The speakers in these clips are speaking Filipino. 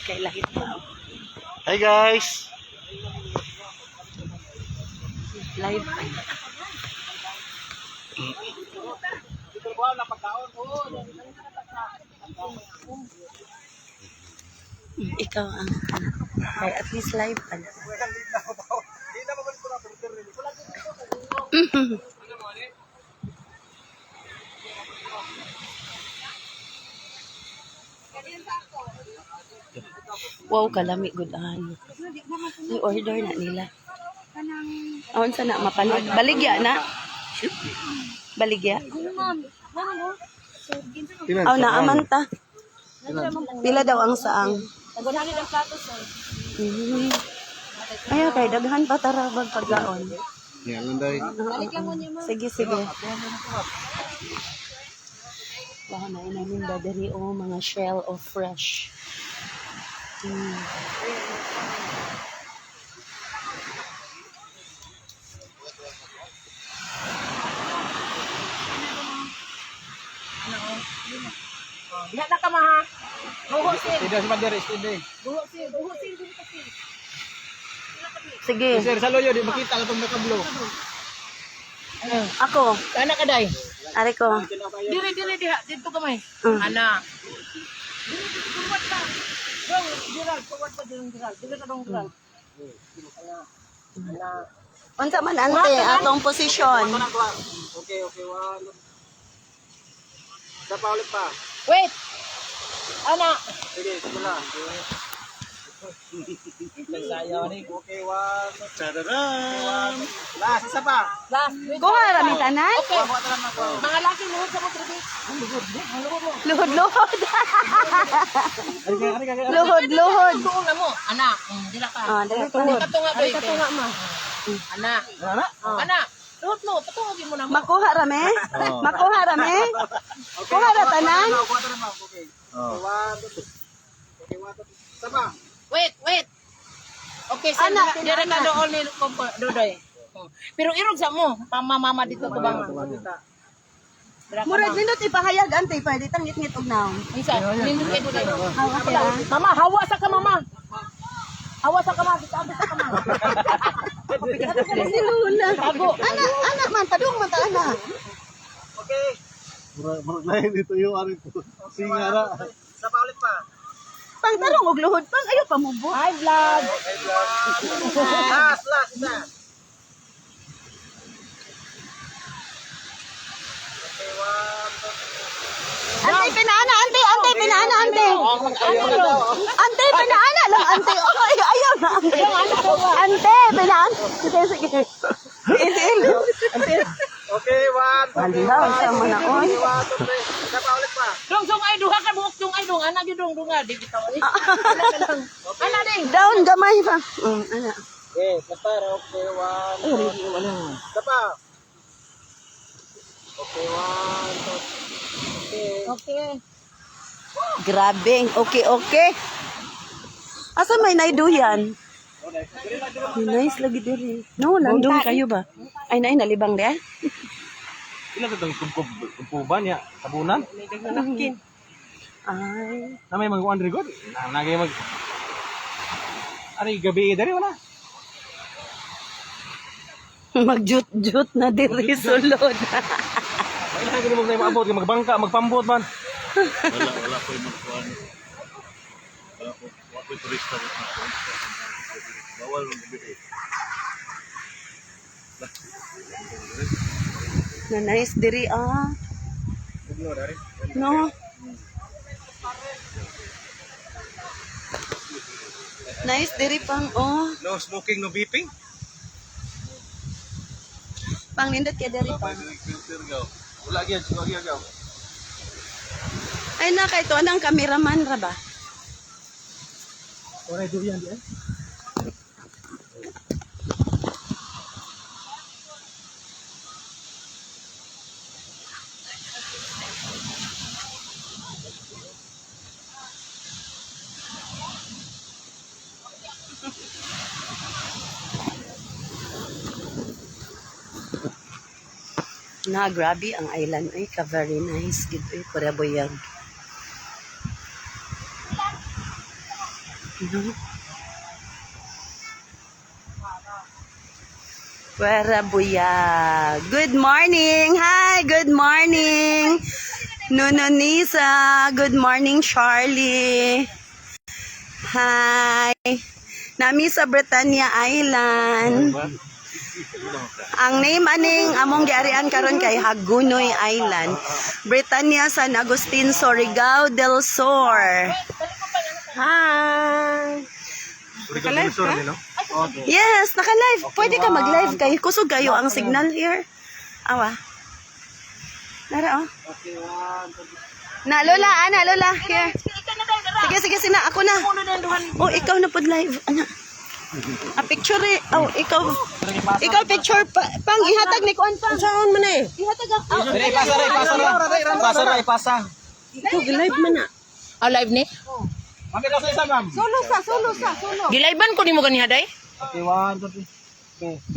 Kay lahit pa. Hi guys! Live pa. Ikaw ang kay at least live pa na. Wow, kalami good ano. May order na nila. Aon sa na mapanood. Baligya na. Baligya. Aw na amanta. Pila daw ang saang. Nagunangin ang plato, sir. Ay, kay daghan pa tarabag pagkaon. Yan lang dahil. Sige, sige. Baka na inamin ba dari o mga shell of fresh. Diha na ka maha. Buho, sir. Tidak sa pader, istindi. Buho, sir. Buho, sir. Buho, sir. Sige. Sir, sa loyo, di makita ka itong nakablo. Ako. Anak ka, day. Ari ko. Diri, diha. Dito ka, may. Anak. Diri, forward ka. Dong, diral. Forward ka, diral. Diri ka, dong, diral. Anak. Unsa man ante atong posisyon. Okay, one. Sa pa ulit pa. Wait. Anak. Sige, simula. Okay, one. Tadaram! Last, isa pa. Last. Wait. Kuha ra mi tanan. Okay. Mga laki, luhod sa mo, Tribi. Luhod. Luhod. Tuong na mo. Anak. Dila ka. Ah, dali ka. Katunga, boy. Katunga, ma. Anak. Anak. Luhod, patungagin mo na mo. Makuha ra me? Makuha ra me? Kuha ra tanan. Okay. One. Okay, one. Isa pa. Wait. Okay, sir. Anak, Dira ka doon ni Dodoy. Pero irog sa mo. Mama dito ko bang. Murag nindot ipahayag ante pwede tang ngit-ngit og naon. Isa. Nindot kay Dodoy. Okay ra. Mama, hawa sa ka, mama. Hawa sa ka, mama. Sabi sa ka, mama. Si Luna. Anak man padung man ta anak. Okay. Murag lain dito yung ari ko. Singara. Isa pa ulit pa. Pang tarong og luhod pang ayo pa mo bu. Hi, vlog. Last, isa. Okay, one. Ante pinaana, ante pinaana, ante. Ante pinaana lang, ante. Ay, ayaw na. Ante pinaana. Sige. Ante. Okay, one. Alihaw sa mga on. One, two, three. Isa pa ulit pa. Dong ay duha ka buhok dong ay dong anak gyud dong di bitaw. Ana ding. Down gamay pa. Ana. Okay, patara. Okay, one. Isa pa. Okay, one, two. Okay. Grabe. Okay. Asa may naiduyan? Nice lagi diri. No, nandun kayo ba? Ay, nalibang de. Ilan sa itong kumpuban ya? Tabunan? Ay. Na may mag-1 good? Nagay mag... Ari, gabi dari wala? Magjut-jut na diri sulod. Kailangan ganun mo na maabot, magbangka, magpambot man. Wala po yung magkuhan. Wala po yung turista. Bawal ng gabi. Na nice diri No. Nice diri pang No smoking, no beeping? pang nindot kay diri pang. Wala gyud. Ay na kay to anang cameraman ra ba? Oray durian di ay. Na grabe ang island ay ka very nice gid ay pura boyag. Pwera buya. Good morning. Hi, good morning. Nuno Nisa. Good morning, Charlie. Hi. Nami sa Britannia Island. Ang name aning among giarian karon kay Hagunoy Island. Britannia, San Agustin, Surigao del Sur. Hi. Naka-live ka? Yes, naka-live. Pwede ka mag-live kay kusog kayo ang signal here. Awa. Nara oh. Na Lola, Lola here. Sige, sina ako na. Oh, ikaw na pod live. Ana. A picture eh. Oh, ikaw picture pang ihatag ni kuan pang. Saan man eh? Ihatag ang Pasa. Ikaw live man na. Live ni? Makita sa isa, ma'am. Solo. Giliban ko nimo ganiha day? Okay, 1, 2,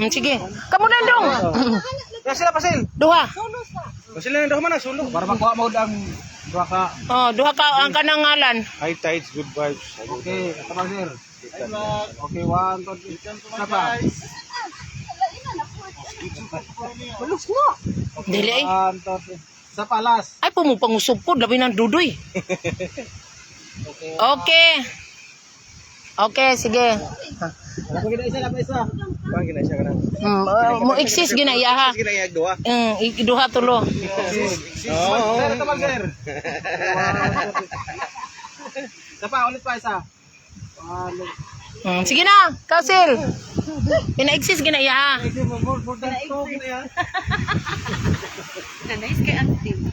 3. Sige. Kamu na dong. Sila pasil. Duha. Pasil na daw man na sulo. Para makuha mo ang duha ka. Oh, duha ka ang kanang ngalan. High tides, good vibes. Okay, ito pa sir. Okay, 1, 2, 3. Sapa. Dili ay. 1, 2, 3. Sa palas. Ay pumupangusog ko labi ng dudoy. Okay, sige. Ako gina isa, lapa isa. Pang gina isa kana. Mo exist gina iya ha. Gina iyag duha. Duha tulo. Sir, ito man sir. Sapa, ulit pa isa. Sige na, Kausil. Ina-exist gina iya ha. Nice kay active.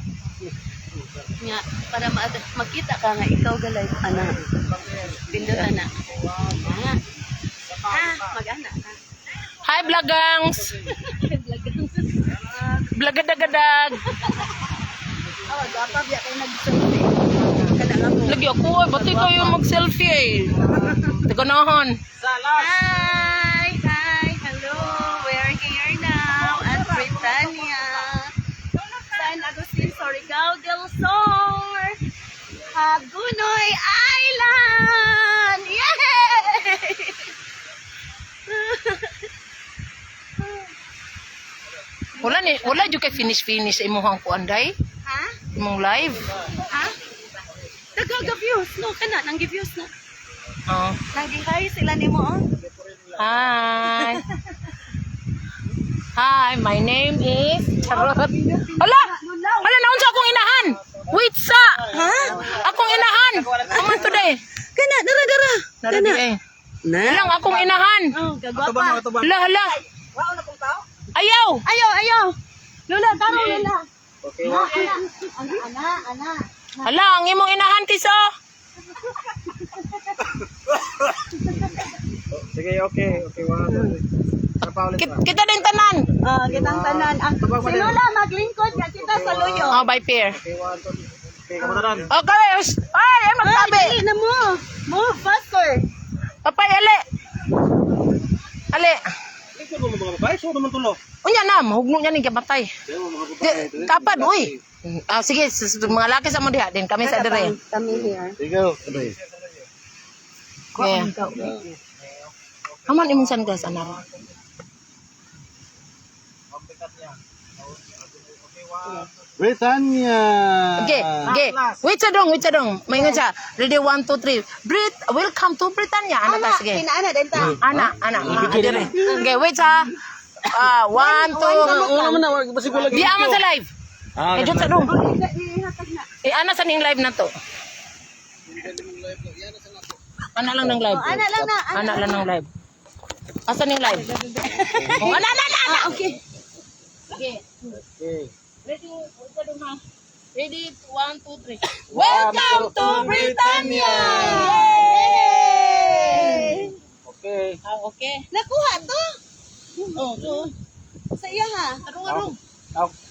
Nga, para makita ka nga ikaw galay ana. Pindot ana. Mag-ana. Hi vlogangs. Blagadaгаdag. Gapa biya kay nag-selfie. Kada ako. Lagi ako ay bati kayo mag-selfie eh. Taganahan. Hi, hello. We are here now at Britannia. San Agustin, Surigao del Sur. Hagunoy Island. Yay! Wala jud kay finish imong kuanday. Ha? Imong live. Ha? Nag-views. No, kana nang views na. Oh. Nag-hi sila nimo oh. Hi. Hi, my name is Charot. Hala! Hala, naunsa akong inahan. Wait sa. Ha? Akong inahan. Aman today. Kana dara. Narabi eh. Na. Lang akong inahan. Oh, gagwapa. Hala. Ayaw. Ayaw. Lola, karo Lola. Okay, Ana. Hala, ang imong inahan tiso. sige, okay. 1, 2, 3. Sapa ulit pa. Kita din tanan. Kitang tanan. Si Lola maglingkod ka kita sa luyo. Oh, by pair. Okay, 1, 2, 3. Okay, kamutan. Okay. Ay, magtabi. Dali na mo. Move faster. Papay, ali. Ali. Ikaw mo mga babae, so naman tulo. Unya na, mahugno niya ni kamatay. Kapad, uy. Sige, mga laki sa mo diha din kami sa dire. Kami here. Ikaw. Yeah. Aman imong san guys anara. Britannia. Okay. Wait sa dong. Maingon siya. Ready 1 2 3. Welcome to Britannia. Ano ta sige. Kinaana din ta. Ana. Dire. Okay, wait sa 1 2. Di aman sa live. Edot sa dong. Ana sa ning live na to. Ana lang ng live. Ana lang ng live. Asa ning live? Ana. Okay. Okay. Ready, 1 2 3. Welcome to Britannia. Yay! Okay. Okay. Nakuha to. Oh. Sa iya ha. Arong.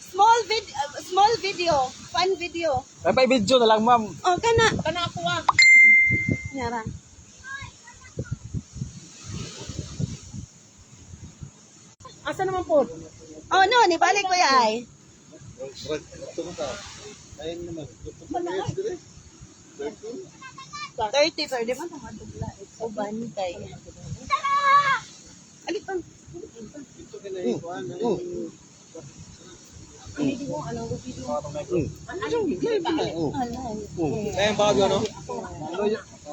Small video. Fun video. May video na lang, ma'am. Oh, kana. Kana ako ah. Nyara. Asa naman po? Oh, no. Nibalik ko ya ay. Ayun naman. 30, sir. Di ba naman dugla? Uban kay. Alipan. Ang bawag yun, no?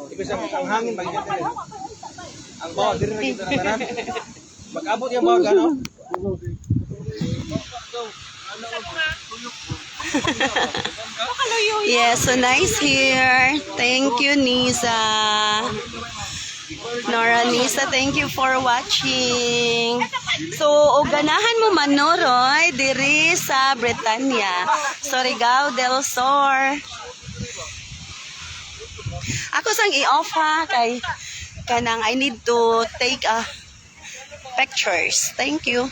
Ikaw siya ang hangin bagi dito. Ang bawag diri na kita na tanan. Mag-abot yung bawag ano? Yes, so nice here. Thank you, Nisa. Nora, Nisa, thank you for watching. So, o ganahan mo man, Noroy, diri sa Bretanya. Surigao del Sur. Ako sang i-off ha, kay kanang I need to take pictures. Thank you.